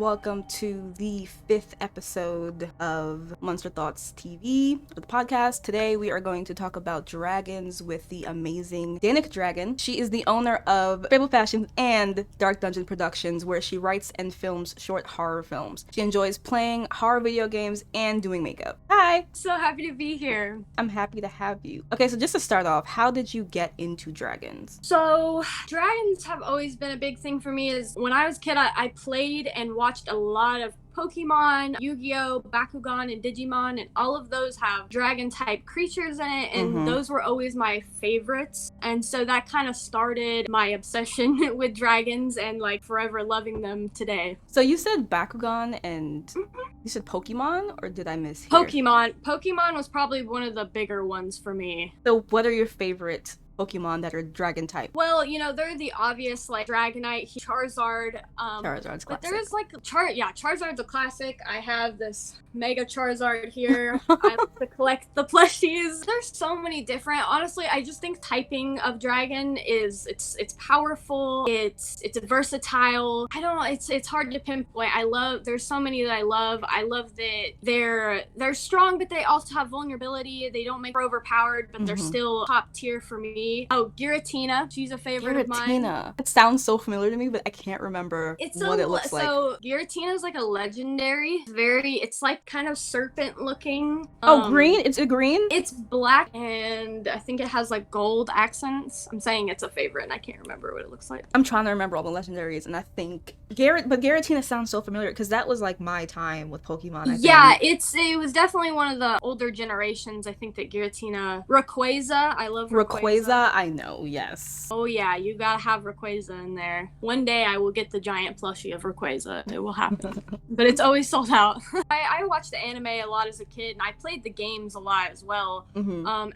welcome to the 5th episode of Monster Thoughts TV, the podcast. Today we are going to talk about dragons with the amazing Dannaka Dragon. She is the owner of Fable Fashions and Dark Dungeon Productions, where she writes and films short horror films. She enjoys playing horror video games and doing makeup. Hi! So happy to be here. I'm happy to have you. Okay, so just to start off, how did you get into dragons? So dragons have always been a big thing for me. Is when I was a kid, I played and watched a lot of Pokemon, Yu-Gi-Oh, Bakugan, and Digimon, and all of those have dragon-type creatures in it, and those were always my favorites. And so that kind of started my obsession with dragons and like forever loving them today. So you said Bakugan and you said Pokemon, or did I miss here? Pokemon was probably one of the bigger ones for me. So what are your favorite Pokemon that are dragon type? Well, you know, they're the obvious, like Dragonite, Charizard. Charizard's classic. But there's like Charizard's a classic. I have this Mega Charizard here. I like to collect the plushies. There's so many different. Honestly, I just think typing of dragon is it's powerful. It's versatile. I don't know. It's hard to pinpoint. There's so many that I love. I love that they're strong, but they also have vulnerability. They don't make her overpowered, but they're still top tier for me. Oh, Giratina. She's a favorite of mine. It sounds so familiar to me, but I can't remember what it looks like. So Giratina is like a legendary. It's like kind of serpent looking. Green? It's a green? It's black and I think it has like gold accents. I'm saying it's a favorite and I can't remember what it looks like. I'm trying to remember all the legendaries, and I think Giratina sounds so familiar because that was like my time with Pokemon. I think. It was definitely one of the older generations. I think that Giratina, Rayquaza. I love Rayquaza. I know, yes. Oh yeah, you gotta have Rayquaza in there. One day I will get the giant plushie of Rayquaza. It will happen. But it's always sold out. I watched the anime a lot as a kid, and I played the games a lot as well.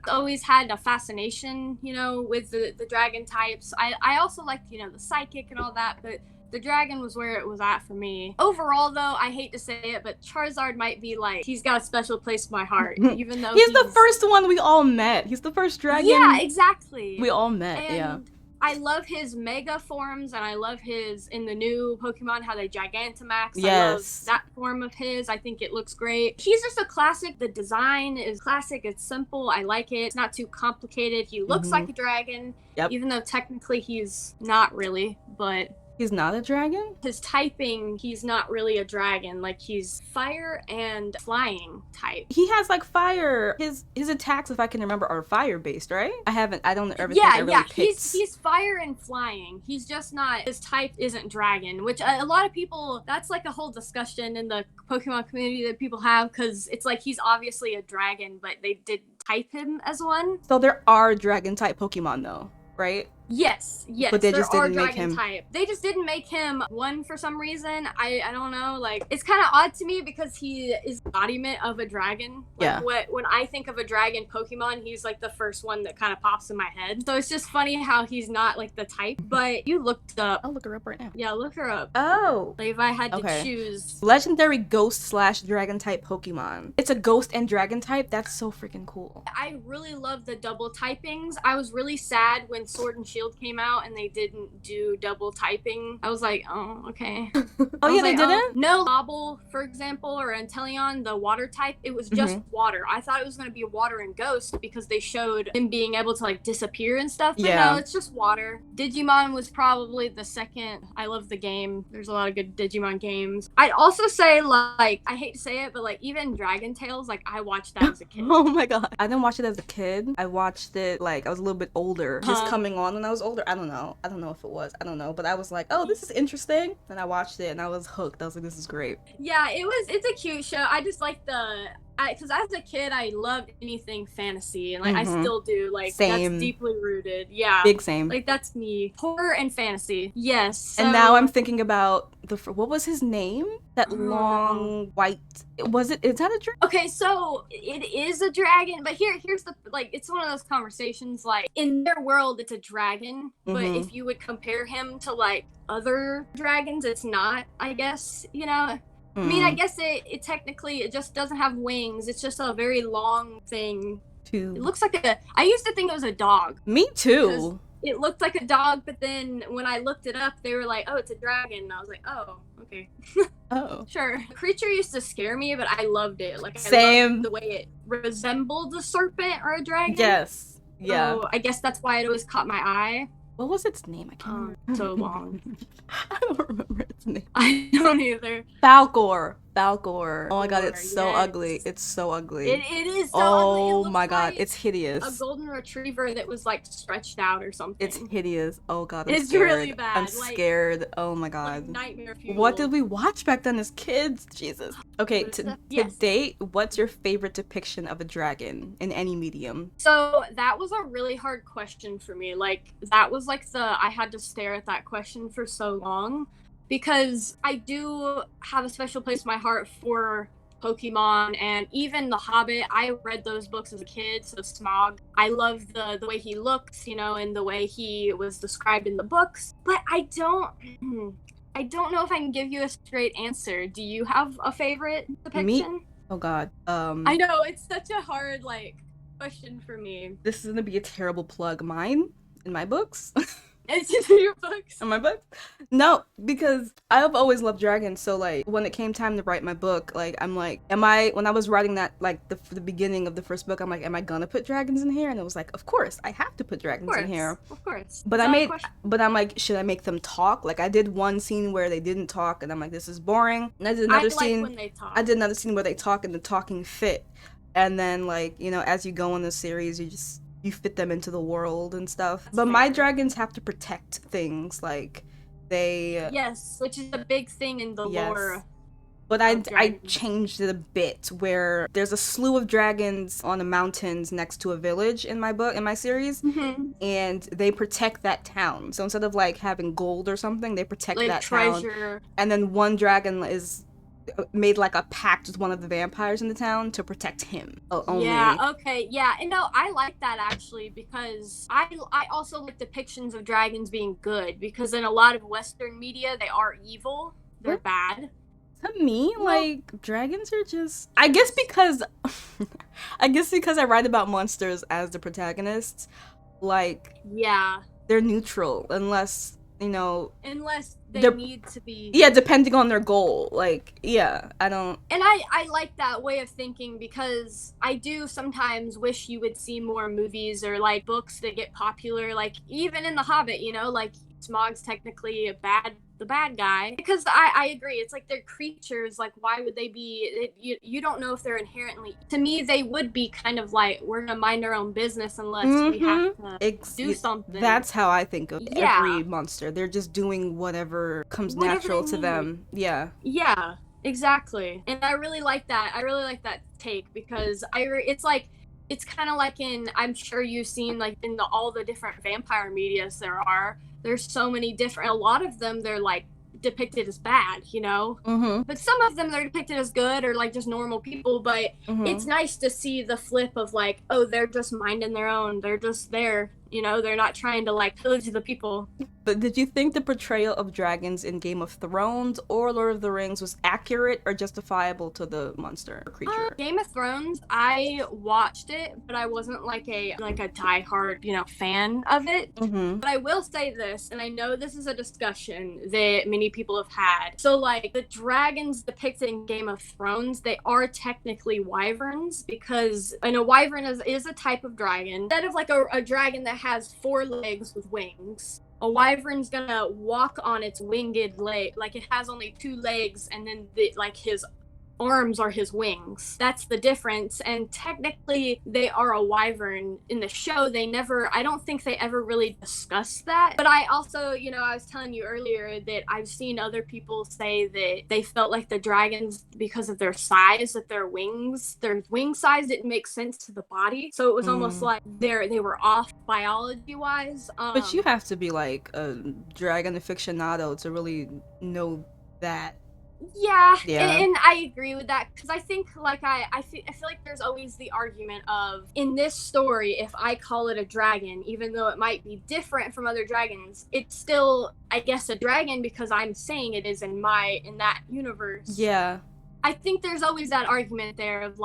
Always had a fascination, you know, with the dragon types. I also liked, you know, the psychic and all that, but the dragon was where it was at for me. Overall, though, I hate to say it, but Charizard might be like, he's got a special place in my heart, even though he's the first one we all met. He's the first dragon. Yeah, exactly. We all met, I love his mega forms, and I love his, in the new Pokemon, how they Gigantamax. Yes. I love that form of his. I think it looks great. He's just a classic. The design is classic. It's simple. I like it. It's not too complicated. He looks like a dragon, even though technically he's not really, but... He's not a dragon? His typing, he's not really a dragon. Like, he's fire and flying type. He has, like, fire. His attacks, if I can remember, are fire-based, right? I don't ever think I really picked. He's fire and flying. He's just not, his type isn't dragon, which a lot of people, that's like a whole discussion in the Pokemon community that people have, because it's like he's obviously a dragon, but they did type him as one. So there are dragon-type Pokemon, though, right? Yes, but they just didn't make him type. They just didn't make him one for some reason. I don't know. Like, it's kind of odd to me because he is the embodiment of a dragon. Like, when I think of a dragon Pokemon, he's like the first one that kind of pops in my head. So it's just funny how he's not like the type. But you looked up. I'll look her up right now. Yeah, look her up. Oh. Like, if I had to choose. Legendary ghost/dragon type Pokemon. It's a ghost and dragon type. That's so freaking cool. I really love the double typings. I was really sad when Sword and Shield came out and they didn't do double typing. I was like, oh, okay. They didn't? No, Bobble, for example, or Inteleon, the water type, it was just water. I thought it was going to be water and ghost because they showed him being able to like disappear and stuff, but no, it's just water. Digimon was probably the second. I love the game. There's a lot of good Digimon games. I'd also say, like, I hate to say it, but like even Dragon Tales, like I watched that as a kid. Oh my god. I didn't watch it as a kid. I watched it like I was a little bit older. Just coming on when I was older. I don't know if it was. I don't know. But I was like, oh, this is interesting. And I watched it and I was hooked. I was like, this is great. Yeah, it's a cute show. I just like because as a kid, I loved anything fantasy, and like I still do. Like, same. That's deeply rooted. Yeah, big same. Like, that's me. Horror and fantasy. Yes. So... And now I'm thinking about what was his name? That long white. Is that a dragon? Okay, so it is a dragon, but here's the it's one of those conversations. Like, in their world, it's a dragon, but if you would compare him to like other dragons, it's not. I guess, you know. I mean, I guess it technically, it just doesn't have wings. It's just a very long thing. It looks like I used to think it was a dog. Me too. it looked like a dog, but then when I looked it up, they were like, oh, it's a dragon. And I was like, oh, okay. Oh. Sure. The creature used to scare me, but I loved it. Like, I Same. loved the way it resembled a serpent or a dragon. Yes. Yeah. So I guess that's why it always caught my eye. What was its name? I can't remember. So long. I don't remember its name. I don't either. Falcor. Oh my god, it's so Yes. ugly. It's so ugly. It is so ugly. It Oh looks my god, like it's hideous. a golden retriever that was like stretched out or something. It's hideous. Oh god, I'm It's scared. really bad. I'm Like- scared. Oh my like god. nightmare fuel. What did we watch back then as kids? Jesus. Okay, to Yes. date, what's your favorite depiction of a dragon in any medium? So that was a really hard question for me. Like, that was like I had to stare at that question for so long, because I do have a special place in my heart for Pokemon and even The Hobbit. I read those books as a kid, so Smaug. I love the way he looks, and the way he was described in the books. But I don't know if I can give you a straight answer. Do you have a favorite depiction? Oh god. I know, it's such a hard question for me. This is gonna be a terrible plug. Mine in my books. It's in your books. In my book? No, because I've always loved dragons. So when it came time to write my book, I'm like, when I was writing that the beginning of the first book, I'm like, am I gonna put dragons in here? And it was like, of course, I have to put dragons in here. Of course. But I'm like, should I make them talk? I did one scene where they didn't talk, and I'm like, this is boring. And I did another scene. When they talk. I did another scene where they talk and the talking fit. And then as you go in the series, you fit them into the world and stuff. But my dragons have to protect things, Yes, which is a big thing in the lore. But I changed it a bit, where there's a slew of dragons on the mountains next to a village in my series, and they protect that town. So instead of having gold or something, they protect that treasure. town. And then one dragon is made a pact with one of the vampires in the town to protect him only. Yeah, okay, yeah. And no, I like that actually, because I also like depictions of dragons being good, because in a lot of Western media, they are evil. They're bad. To me, dragons are just... I guess because I write about monsters as the protagonists, yeah, they're neutral, unless they need to be. Yeah, depending on their goal. I don't... And I like that way of thinking, because I do sometimes wish you would see more movies or books that get popular, even in The Hobbit, Smaug's technically the bad guy, because I agree, it's they're creatures, why would they be, you don't know if they're inherently, to me they would be kind of we're gonna mind our own business unless we have to do something. That's how I think of every monster. They're just doing whatever comes natural to them. Yeah exactly. And I really like that take, because it's kind of in, I'm sure you've seen in all the different vampire medias there's so many different, a lot of them they're depicted as bad, but some of them they're depicted as good or just normal people. But it's nice to see the flip of oh, they're just minding their own, they're just there, they're not trying to pillage the people. But did you think the portrayal of dragons in Game of Thrones or Lord of the Rings was accurate or justifiable to the monster or creature? Game of Thrones, I watched it, but I wasn't a diehard, fan of it. But I will say this, and I know this is a discussion that many people have had. So the dragons depicted in Game of Thrones, they are technically wyverns, because a wyvern is a type of dragon. Instead of a dragon that has 4 legs with wings, a wyvern's gonna walk on its winged leg, it has only 2 legs, and then his arms are his wings. That's the difference. And technically they are a wyvern. In the show, I don't think they ever really discussed that. But I also, I was telling you earlier that I've seen other people say that they felt the dragons, because of their size, that their wing size didn't make sense to the body. So it was almost they were off biology wise. But you have to be a dragon aficionado to really know that. Yeah, and I agree with that, because I think I feel there's always the argument of, in this story, if I call it a dragon, even though it might be different from other dragons, it's still, I guess, a dragon, because I'm saying it is in that universe. Yeah. I think there's always that argument there of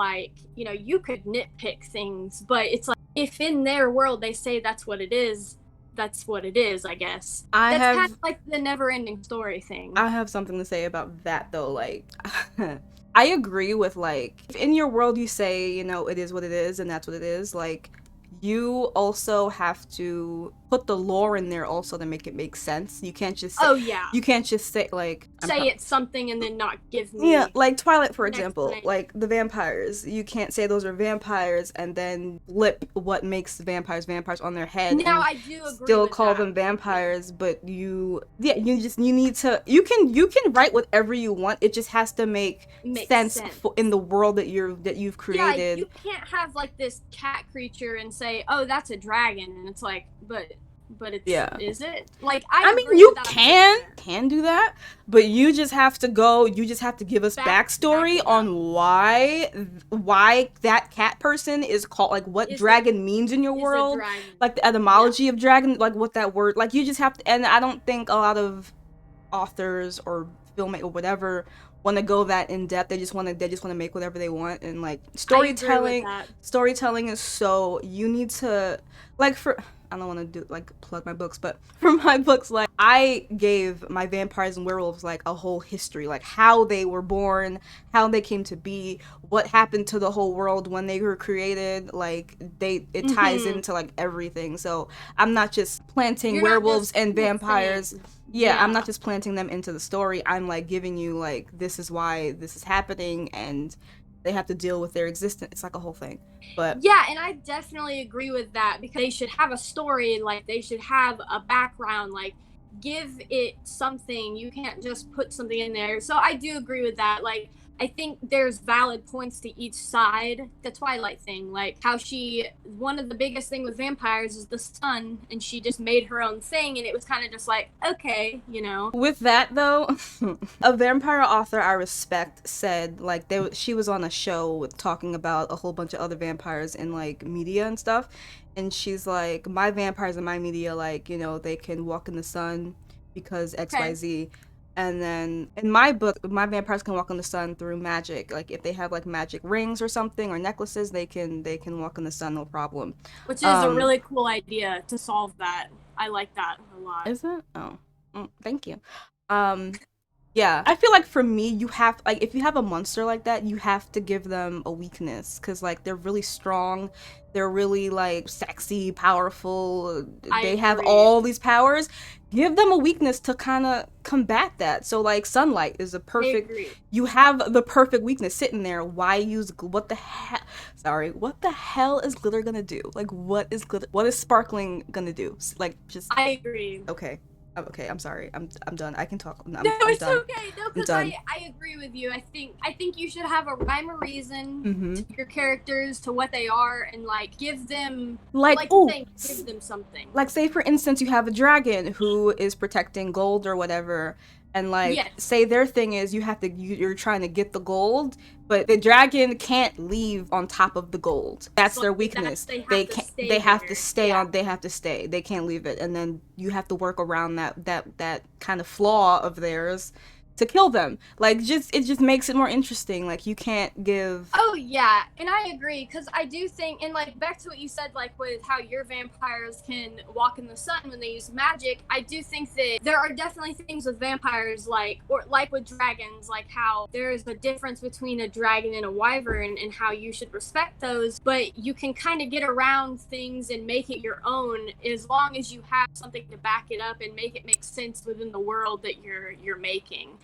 you could nitpick things, but it's if in their world they say that's what it is, that's what it is, I guess. I That's kind have of like the never-ending story thing. I have something to say about that though. Like, I agree with, like, if in your world you say, you know, it is what it is and that's what it is, like, you also have to put the lore in there also to make it make sense. You can't just say, Oh yeah. you can't just say, like, Say it's something and then not give me. Yeah, like Twilight, for an example, explanation. like the vampires. You can't say those are vampires and then flip what makes vampires vampires on their head Now and I do agree still with call that. them vampires, but you need to, you can write whatever you want. It just has to make sense. In the world that you've created. Yeah, you can't have like this cat creature and say, "Oh, that's a dragon," and it's like, but it's, Yeah. is it? Like, I mean, you can do that, but you just have to give us backstory on why that cat person is called, like what dragon means in your world, like the etymology of dragon, like what that word, like you just have to. And I don't think a lot of authors or filmmakers or whatever want to go that in depth. They just want to make whatever they want. And like storytelling is so, you need to, like, I don't want to do like plug my books, but for my books, like I gave my vampires and werewolves like a whole history, like how they were born, how they came to be, what happened to the whole world when they were created. Like it ties into like everything. So I'm not just planting werewolves and vampires. Yeah, I'm not just planting them into the story. I'm like giving you like, this is why this is happening, and they have to deal with their existence. It's like a whole thing. But yeah, and I definitely agree with that, because they should have a story, like they should have a background, like give it something. You can't just put something in there. So I do agree with that. Like, I think there's valid points to each side. The Twilight thing, like how one of the biggest thing with vampires is the sun, and she just made her own thing, and it was kind of just like, okay, you know. With that though, a vampire author I respect said, like, she was on a show with talking about a whole bunch of other vampires in like media and stuff, and she's like, my vampires in my media, like, you know, they can walk in the sun because XYZ. And then in my book, my vampires can walk in the sun through magic. Like if they have like magic rings or something or necklaces, they can walk in the sun, no problem. Which is a really cool idea to solve that. I like that a lot. Is it? Oh, thank you. Yeah, I feel like for me, you have, like, if you have a monster like that, you have to give them a weakness, because like they're really strong, they're really like sexy, powerful, they have all these powers. Give them a weakness to kind of combat that. So like sunlight is a perfect, you have the perfect weakness sitting there. Why use, what the hell is glitter gonna do? Like what is sparkling gonna do? Like just, I agree. Okay, I'm sorry. I'm done. I can talk. No, it's okay. No, because I agree with you. I think you should have a rhyme or reason to your characters, to what they are, and like give them give them something. Like say for instance, you have a dragon who is protecting gold or whatever, and like say their thing is you're trying to get the gold, but the dragon can't leave on top of the gold. That's their weakness. They have to stay. They can't leave it, and then you have to work around that kind of flaw of theirs to kill them. Like it just makes it more interesting. Like you can't give. Oh yeah, and I agree, because I do think, and like back to what you said, like with how your vampires can walk in the sun when they use magic, I do think that there are definitely things with vampires, like with dragons, like how there is a difference between a dragon and a wyvern, and how you should respect those, but you can kind of get around things and make it your own, as long as you have something to back it up and make it make sense within the world that you're making.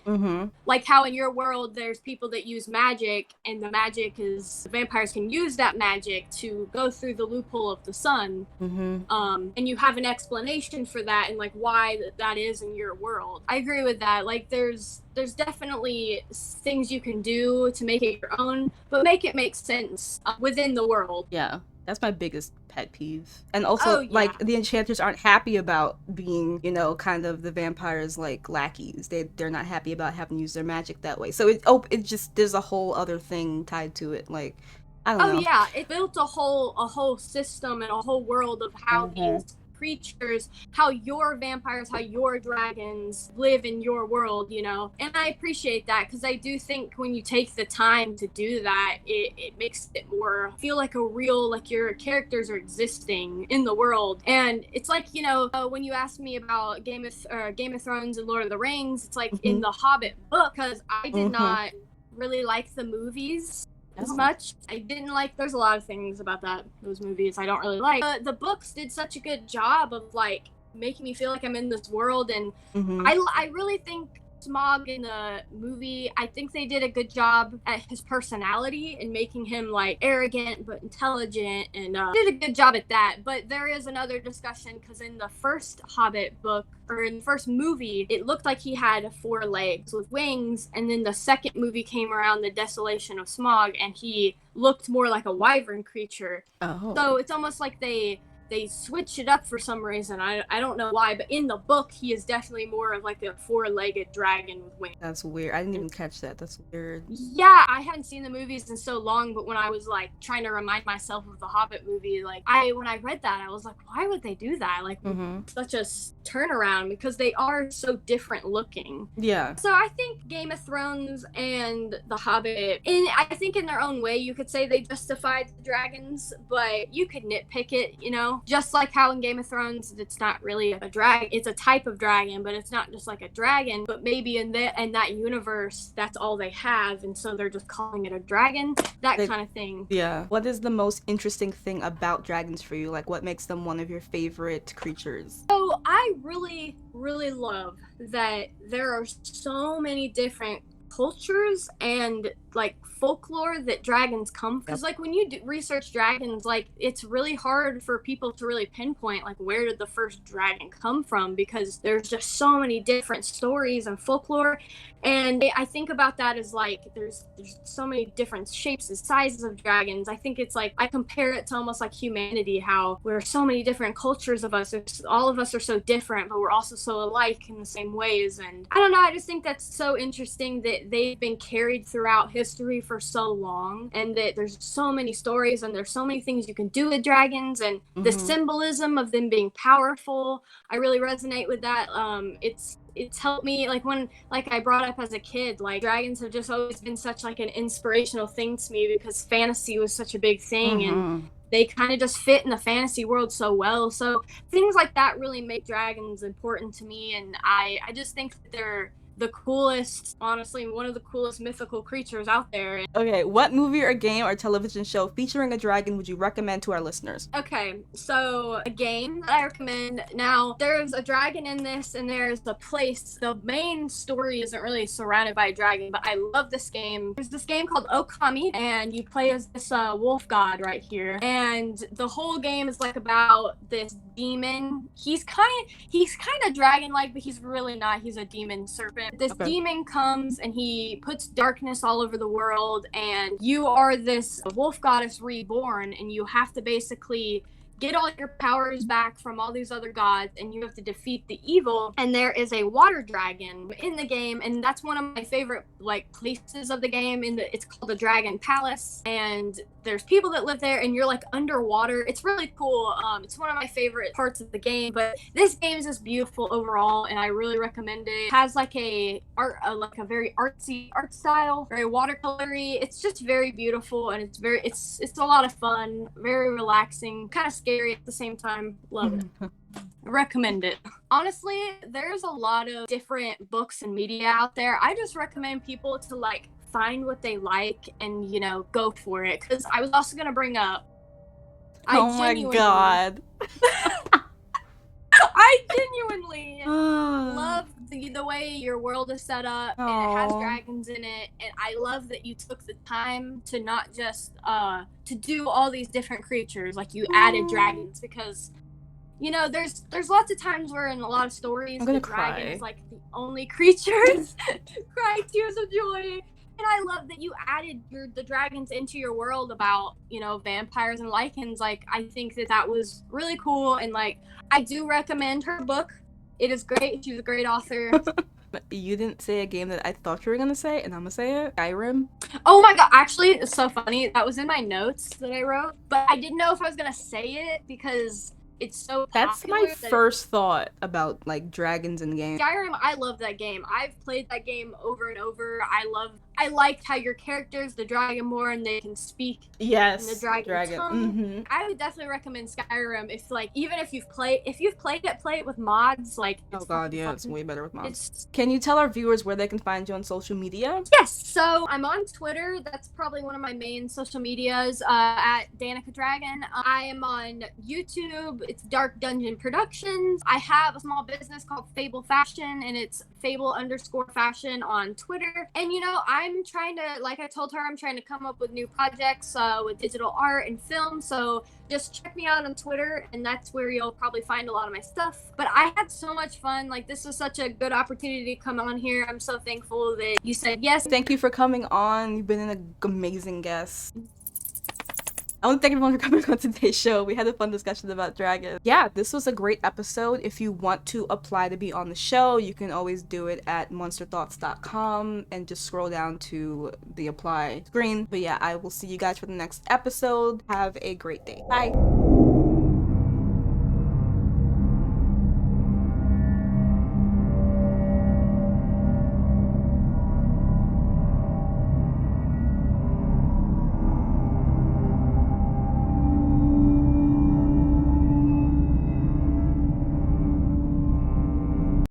Like how in your world there's people that use magic, and the magic is vampires can use that magic to go through the loophole of the sun, and you have an explanation for that and like why that is in your world. I agree with that. Like there's definitely things you can do to make it your own, but make it make sense within the world. Yeah, that's my biggest pet peeve. And also, like, the enchanters aren't happy about being, you know, kind of the vampires' like lackeys. They're not happy about having to use their magic that way. So it just, there's a whole other thing tied to it. Like, I don't know. Oh yeah, it built a whole system and a whole world of how these creatures, how your vampires, how your dragons live in your world, you know? And I appreciate that because I do think when you take the time to do that, it makes it more feel like a real, like your characters are existing in the world. And it's like, you know, when you asked me about Game of Thrones and Lord of the Rings, it's like in the Hobbit book, because I did not really like the movies as much. I didn't like, there's a lot of things about those movies I don't really like. The books did such a good job of like making me feel like I'm in this world, and I really think Smog in the movie, I think they did a good job at his personality and making him like arrogant but intelligent, and did a good job at that. But there is another discussion because in the first Hobbit book, or in the first movie, it looked like he had 4 legs with wings, and then the second movie came around, The Desolation of Smog, and he looked more like a wyvern creature. So it's almost like they switch it up for some reason. I don't know why, but in the book, he is definitely more of like a 4-legged dragon with wings. That's weird. I didn't even catch that. That's weird. Yeah, I hadn't seen the movies in so long, but when I was like trying to remind myself of the Hobbit movie, like when I read that, I was like, why would they do that? Like such a turnaround, because they are so different looking. Yeah. So I think Game of Thrones and the Hobbit, I think in their own way, you could say they justified the dragons, but you could nitpick it, you know? Just like how in Game of Thrones, it's not really a dragon. It's a type of dragon, but it's not just like a dragon. But maybe in that universe, that's all they have, and so they're just calling it a dragon. That kind of thing. Yeah. What is the most interesting thing about dragons for you? Like, what makes them one of your favorite creatures? So I really, really love that there are so many different cultures and like folklore that dragons come from. Because like when you research dragons, like it's really hard for people to really pinpoint like where did the first dragon come from, because there's just so many different stories and folklore. And I think about that as like there's so many different shapes and sizes of dragons. I think it's like I compare it to almost like humanity, how we're so many different cultures of us. All of us are so different, but we're also so alike in the same ways. And I don't know, I just think that's so interesting that they've been carried throughout history for so long, and that there's so many stories and there's so many things you can do with dragons, and the symbolism of them being powerful. I really resonate with that. It's helped me, like when like I brought up as a kid, like dragons have just always been such like an inspirational thing to me, because fantasy was such a big thing, and they kind of just fit in the fantasy world so well. So things like that really make dragons important to me, and I just think that they're the coolest, honestly, one of the coolest mythical creatures out there. Okay, what movie or game or television show featuring a dragon would you recommend to our listeners? Okay, so a game that I recommend. Now, there's a dragon in this, and there's a place. The main story isn't really surrounded by a dragon, but I love this game. There's this game called Okami, and you play as this wolf god right here. And the whole game is like about this demon. He's kind of dragon-like, but he's really not. He's a demon serpent. This demon comes and he puts darkness all over the world, and you are this wolf goddess reborn, and you have to basically get all your powers back from all these other gods, and you have to defeat the evil. And there is a water dragon in the game, and that's one of my favorite like places of the game. It's called the Dragon Palace, and there's people that live there, and you're like underwater. It's really cool. It's one of my favorite parts of the game. But this game is just beautiful overall, and I really recommend it. It has like a very artsy art style, very watercolory. It's just very beautiful, and it's a lot of fun, very relaxing, kind of scary at the same time. Love it. Recommend it. Honestly, there's a lot of different books and media out there. I just recommend people to like find what they like and, you know, go for it. Because I was also going to bring up, oh my god. I genuinely love the way your world is set up, and it has dragons in it, and I love that you took the time to not just to do all these different creatures, like you added dragons, because you know there's lots of times where in a lot of stories the dragon is like the only creatures cry tears of joy. And I love that you added the dragons into your world about, you know, vampires and lichens. Like, I think that was really cool. And, like, I do recommend her book. It is great. She's a great author. You didn't say a game that I thought you were going to say, and I'm going to say it. Skyrim. Oh, my God. Actually, it's so funny. That was in my notes that I wrote. But I didn't know if I was going to say it because it's so That's popular my that first thought about like dragons in games. Skyrim, I love that game. I've played that game over and over. I liked how your characters, the Dragonborn, they can speak in the Yes, dragon tongue. Mm-hmm. I would definitely recommend Skyrim if like even if you've played it, play it with mods. Like Oh it's god, fucking yeah, it's fun. way better with mods. It's Can you tell our viewers where they can find you on social media? Yes, so I'm on Twitter. That's probably one of my main social medias. At Dannaka Dragon. I am on YouTube. It's Dark Dungeon Productions. I have a small business called Fable Fashion, and it's Fable_Fashion on Twitter. And you know, I'm trying to, like I told her, I'm trying to come up with new projects with digital art and film. So just check me out on Twitter, and that's where you'll probably find a lot of my stuff. But I had so much fun. Like, this was such a good opportunity to come on here. I'm so thankful that you said yes. Thank you for coming on. You've been an amazing guest. I want to thank everyone for coming on today's show. We had a fun discussion about dragons. Yeah, this was a great episode. If you want to apply to be on the show, you can always do it at monsterthoughts.com and just scroll down to the apply screen. But yeah, I will see you guys for the next episode. Have a great day. Bye.